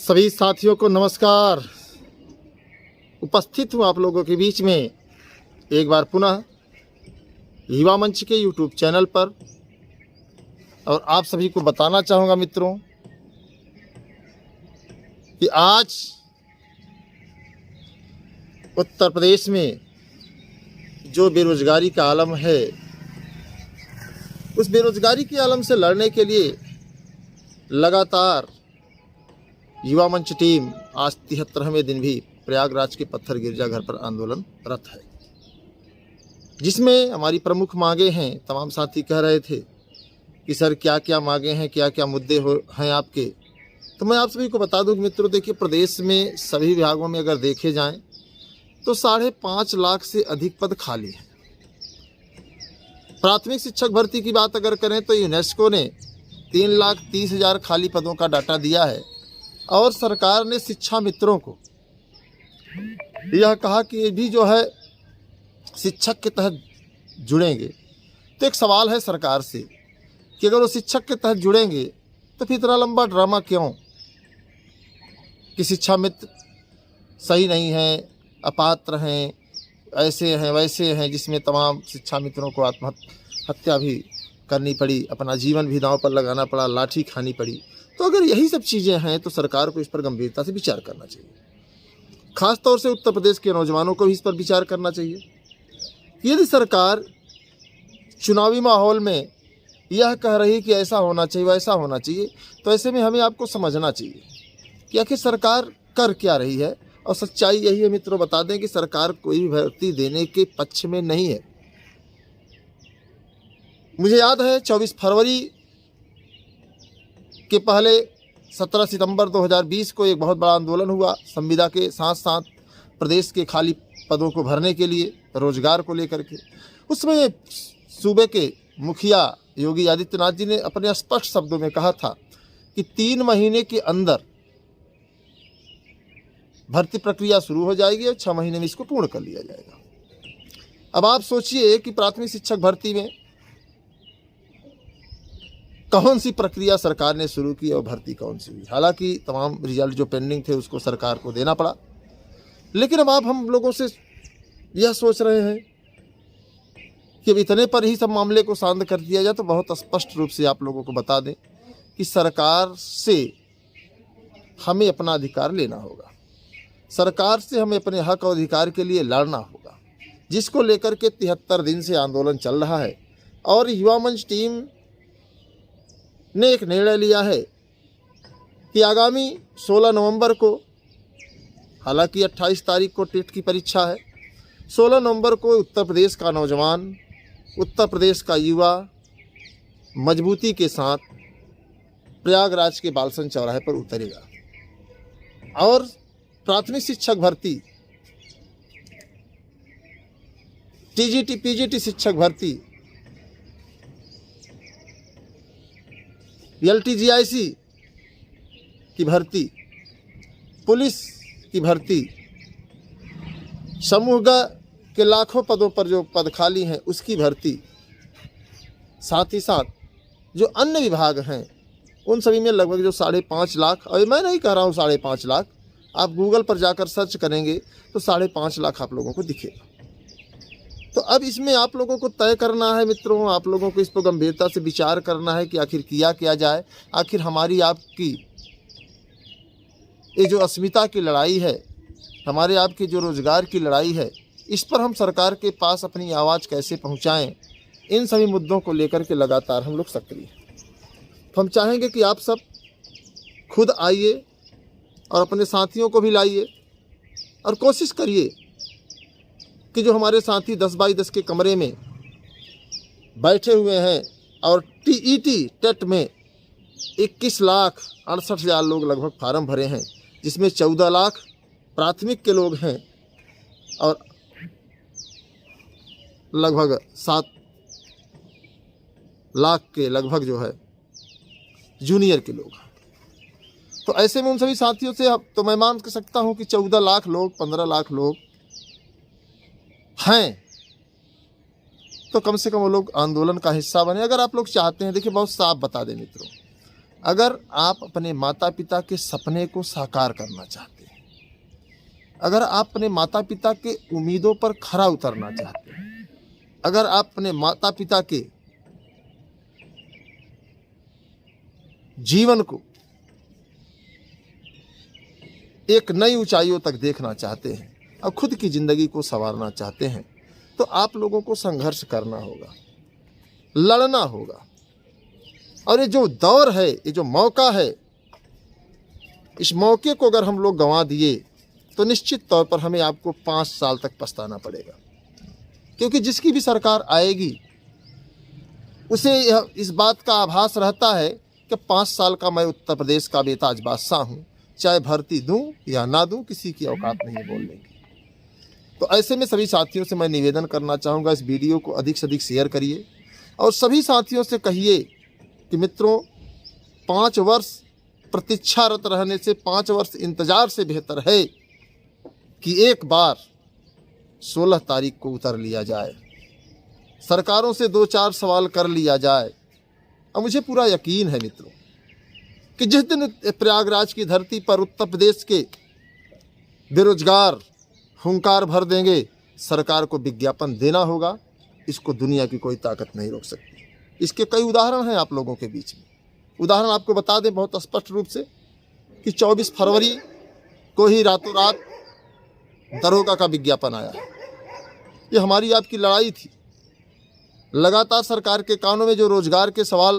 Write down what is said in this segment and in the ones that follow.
सभी साथियों को नमस्कार। उपस्थित हूँ आप लोगों के बीच में एक बार पुनः युवा मंच के यूट्यूब चैनल पर, और आप सभी को बताना चाहूँगा मित्रों कि आज उत्तर प्रदेश में जो बेरोजगारी का आलम है, उस बेरोजगारी के आलम से लड़ने के लिए लगातार युवा मंच टीम आज 73वें दिन भी प्रयागराज के पत्थर गिरजाघर पर आंदोलनरत है, जिसमें हमारी प्रमुख मांगे हैं। तमाम साथी कह रहे थे कि सर क्या क्या मांगे हैं, क्या क्या मुद्दे हैं आपके। तो मैं आप सभी को बता दूं कि मित्रों, देखिए, प्रदेश में सभी विभागों में अगर देखे जाएं तो 5.5 लाख से अधिक पद खाली हैं। प्राथमिक शिक्षक भर्ती की बात अगर करें तो यूनेस्को ने 3,30,000 खाली पदों का डाटा दिया है, और सरकार ने शिक्षा मित्रों को यह कहा कि ये भी जो है शिक्षक के तहत जुड़ेंगे। तो एक सवाल है सरकार से कि अगर वो शिक्षक के तहत जुड़ेंगे तो फिर इतना लंबा ड्रामा क्यों कि शिक्षा मित्र सही नहीं हैं, अपात्र हैं, ऐसे हैं वैसे हैं, जिसमें तमाम शिक्षा मित्रों को आत्महत्या भी करनी पड़ी, अपना जीवन भी दांव पर लगाना पड़ा, लाठी खानी पड़ी। तो अगर यही सब चीज़ें हैं तो सरकार को इस पर गंभीरता से विचार करना चाहिए। खास तौर से उत्तर प्रदेश के नौजवानों को भी इस पर विचार करना चाहिए कि यदि सरकार चुनावी माहौल में यह कह रही कि ऐसा होना चाहिए वैसा होना चाहिए, तो ऐसे में हमें आपको समझना चाहिए कि आखिर सरकार कर क्या रही है। और सच्चाई यही है मित्रों, बता दें कि सरकार कोई भी भर्ती देने के पक्ष में नहीं है। मुझे याद है 24 फरवरी के पहले 17 सितंबर 2020 को एक बहुत बड़ा आंदोलन हुआ संविदा के साथ साथ प्रदेश के खाली पदों को भरने के लिए, रोजगार को लेकर के। उसमें सूबे के मुखिया योगी आदित्यनाथ जी ने अपने स्पष्ट शब्दों में कहा था कि 3 महीने के अंदर भर्ती प्रक्रिया शुरू हो जाएगी और 6 महीने में इसको पूर्ण कर लिया जाएगा। अब आप सोचिए कि प्राथमिक शिक्षक भर्ती में कौन सी प्रक्रिया सरकार ने शुरू की और भर्ती कौन सी हुई। हालांकि तमाम रिजल्ट जो पेंडिंग थे उसको सरकार को देना पड़ा, लेकिन अब आप हम लोगों से यह सोच रहे हैं कि अब इतने पर ही सब मामले को शांत कर दिया जाए। तो बहुत स्पष्ट रूप से आप लोगों को बता दें कि सरकार से हमें अपना अधिकार लेना होगा, सरकार से हमें अपने हक और अधिकार के लिए लड़ना होगा, जिसको लेकर के 73 दिन से आंदोलन चल रहा है। और युवा मंच टीम ने एक निर्णय लिया है कि आगामी 16 नवंबर को, हालांकि 28 तारीख को टेट की परीक्षा है, 16 नवंबर को उत्तर प्रदेश का नौजवान, उत्तर प्रदेश का युवा मजबूती के साथ प्रयागराज के बालसन चौराहे पर उतरेगा और प्राथमिक शिक्षक भर्ती, टीजीटी पीजीटी शिक्षक भर्ती, एलटीजीआईसी की भर्ती, पुलिस की भर्ती, समूह ग के लाखों पदों पर जो पद खाली हैं उसकी भर्ती, साथ ही साथ जो अन्य विभाग हैं उन सभी में लगभग जो 5.5 लाख, और मैं नहीं कह रहा हूँ 5.5 लाख, आप गूगल पर जाकर सर्च करेंगे तो 5.5 लाख आप लोगों को दिखेगा। तो अब इसमें आप लोगों को तय करना है मित्रों, आप लोगों को इस पर गंभीरता से विचार करना है कि आखिर किया क्या जाए। आखिर हमारी आपकी ये जो अस्मिता की लड़ाई है, हमारे आपकी जो रोजगार की लड़ाई है, इस पर हम सरकार के पास अपनी आवाज़ कैसे पहुंचाएं, इन सभी मुद्दों को लेकर के लगातार हम लोग सक्रिय हैं। तो हम चाहेंगे कि आप सब खुद आइए और अपने साथियों को भी लाइए और कोशिश करिए कि जो हमारे साथी 10 बाई 10 के कमरे में बैठे हुए हैं और टीईटी टेट में 21,68,000 लोग लगभग फार्म भरे हैं, जिसमें 14 लाख प्राथमिक के लोग हैं और लगभग 7 लाख के लगभग जो है जूनियर के लोग हैं। तो ऐसे में उन सभी साथियों से तो मैं मान सकता हूं कि 14 लाख लोग, 15 लाख लोग हैं, तो कम से कम वो लोग आंदोलन का हिस्सा बने। अगर आप लोग चाहते हैं, देखिए बहुत साफ बता दें मित्रों, अगर आप अपने माता पिता के सपने को साकार करना चाहते हैं, अगर आप अपने माता पिता के उम्मीदों पर खरा उतरना चाहते हैं, अगर आप अपने माता पिता के जीवन को एक नई ऊंचाइयों तक देखना चाहते हैं और खुद की ज़िंदगी को संवारना चाहते हैं, तो आप लोगों को संघर्ष करना होगा, लड़ना होगा। और ये जो दौर है, ये जो मौका है, इस मौके को अगर हम लोग गंवा दिए तो निश्चित तौर पर हमें आपको 5 साल तक पछताना पड़ेगा। क्योंकि जिसकी भी सरकार आएगी उसे इस बात का आभास रहता है कि 5 साल का मैं उत्तर प्रदेश का बेताज बादशाह हूँ, चाहे भर्ती दूं या ना दूं, किसी की औकात नहीं बोलने की। तो ऐसे में सभी साथियों से मैं निवेदन करना चाहूँगा, इस वीडियो को अधिक से अधिक शेयर करिए और सभी साथियों से कहिए कि मित्रों, 5 वर्ष प्रतीक्षारत रहने से, 5 वर्ष इंतजार से बेहतर है कि एक बार 16 तारीख को उतर लिया जाए, सरकारों से 2-4 सवाल कर लिया जाए। और मुझे पूरा यकीन है मित्रों कि जिस दिन प्रयागराज की धरती पर उत्तर प्रदेश के बेरोजगार हुंकार भर देंगे, सरकार को विज्ञापन देना होगा। इसको दुनिया की कोई ताकत नहीं रोक सकती। इसके कई उदाहरण हैं आप लोगों के बीच में। उदाहरण आपको बता दें बहुत स्पष्ट रूप से कि 24 फरवरी को ही रातों रात दरोगा का विज्ञापन आया। ये हमारी आपकी लड़ाई थी। लगातार सरकार के कानों में जो रोजगार के सवाल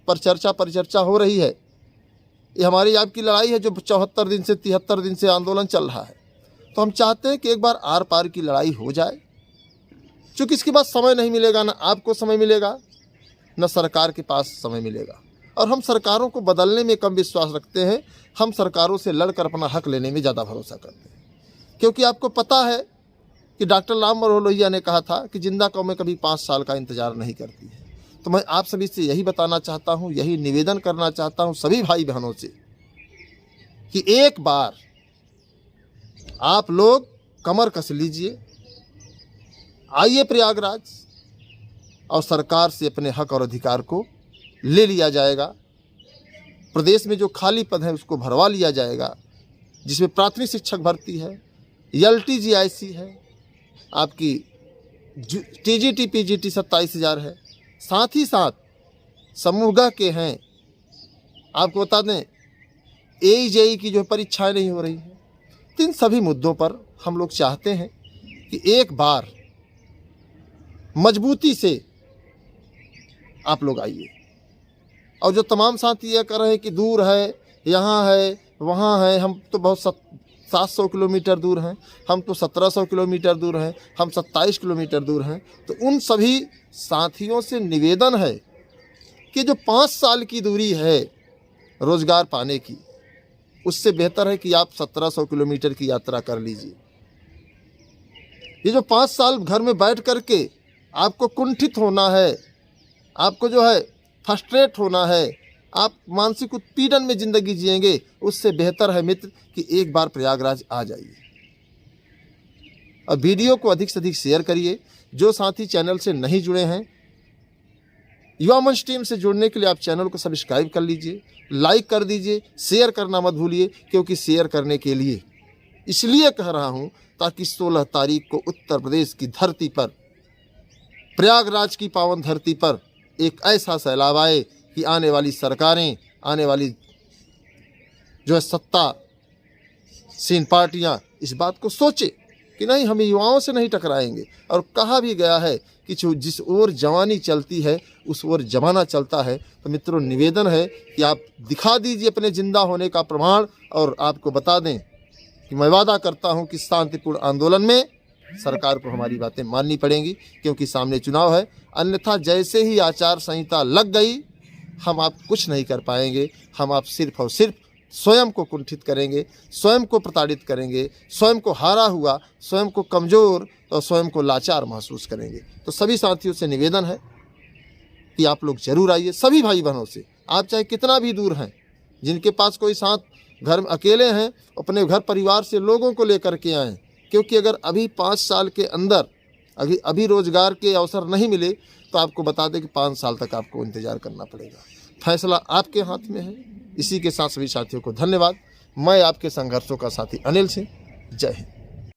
पर परिचर्चा हो रही है, ये हमारी आपकी लड़ाई है जो 74 दिन से 73 दिन से आंदोलन चल रहा है। तो हम चाहते हैं कि एक बार आर पार की लड़ाई हो जाए। चूँकि इसके बाद समय नहीं मिलेगा, ना आपको समय मिलेगा, न सरकार के पास समय मिलेगा। और हम सरकारों को बदलने में कम विश्वास रखते हैं, हम सरकारों से लड़कर अपना हक लेने में ज़्यादा भरोसा करते हैं। क्योंकि आपको पता है कि डॉक्टर राम मनोहर लोहिया ने कहा था कि जिंदा कौमें कभी 5 साल का इंतजार नहीं करती है। तो मैं आप सभी से यही बताना चाहता हूँ, यही निवेदन करना चाहता हूँ सभी भाई बहनों से कि एक बार आप लोग कमर कस लीजिए, आइए प्रयागराज और सरकार से अपने हक और अधिकार को ले लिया जाएगा। प्रदेश में जो खाली पद है उसको भरवा लिया जाएगा, जिसमें प्राथमिक शिक्षक भर्ती है, LTGIC है, आपकी TGT PGT 27,000 है, साथ ही साथ समूह के हैं। आपको बता दें AEJE की जो परीक्षाएं नहीं हो रही हैं। इन सभी मुद्दों पर हम लोग चाहते हैं कि एक बार मजबूती से आप लोग आइए। और जो तमाम साथी ये कर रहे हैं कि दूर है, यहाँ है, वहाँ है, हम तो बहुत 700 किलोमीटर दूर हैं, हम तो 1700 किलोमीटर दूर हैं, हम 27 किलोमीटर दूर हैं, तो उन सभी साथियों से निवेदन है कि जो 5 साल की दूरी है रोज़गार पाने की, उससे बेहतर है कि आप 1700 किलोमीटर की यात्रा कर लीजिए। ये जो 5 साल घर में बैठ कर के आपको कुंठित होना है, आपको जो है फ्रस्ट्रेट होना है, आप मानसिक उत्पीड़न में ज़िंदगी जिएंगे, उससे बेहतर है मित्र कि एक बार प्रयागराज आ जाइए। और वीडियो को अधिक से अधिक शेयर करिए। जो साथी चैनल से नहीं जुड़े हैं, युवा मंच टीम से जुड़ने के लिए आप चैनल को सब्सक्राइब कर लीजिए, लाइक कर दीजिए, शेयर करना मत भूलिए। क्योंकि शेयर करने के लिए इसलिए कह रहा हूँ ताकि 16 तारीख को उत्तर प्रदेश की धरती पर, प्रयागराज की पावन धरती पर एक ऐसा सैलाब आए कि आने वाली सरकारें, आने वाली जो है सत्तासीन पार्टियां इस बात को सोचे कि नहीं, हम युवाओं से नहीं टकराएंगे। और कहा भी गया है कि जिस ओर जवानी चलती है उस ओर जमाना चलता है। तो मित्रों, निवेदन है कि आप दिखा दीजिए अपने जिंदा होने का प्रमाण। और आपको बता दें कि मैं वादा करता हूं कि शांतिपूर्ण आंदोलन में सरकार को हमारी बातें माननी पड़ेंगी, क्योंकि सामने चुनाव है। अन्यथा जैसे ही आचार संहिता लग गई, हम आप कुछ नहीं कर पाएंगे। हम आप सिर्फ और सिर्फ स्वयं को कुंठित करेंगे, स्वयं को प्रताड़ित करेंगे, स्वयं को हारा हुआ, स्वयं को कमज़ोर और स्वयं को लाचार महसूस करेंगे। तो सभी साथियों से निवेदन है कि आप लोग जरूर आइए। सभी भाई बहनों से, आप चाहे कितना भी दूर हैं, जिनके पास कोई साथ घर में अकेले हैं, अपने घर परिवार से लोगों को लेकर के आएँ। क्योंकि अगर अभी 5 साल के अंदर अभी रोज़गार के अवसर नहीं मिले तो आपको बता दें कि 5 साल तक आपको इंतज़ार करना पड़ेगा। फैसला आपके हाथ में है। इसी के साथ सभी साथियों को धन्यवाद। मैं आपके संघर्षों का साथी अनिल सिंह। जय हिंद।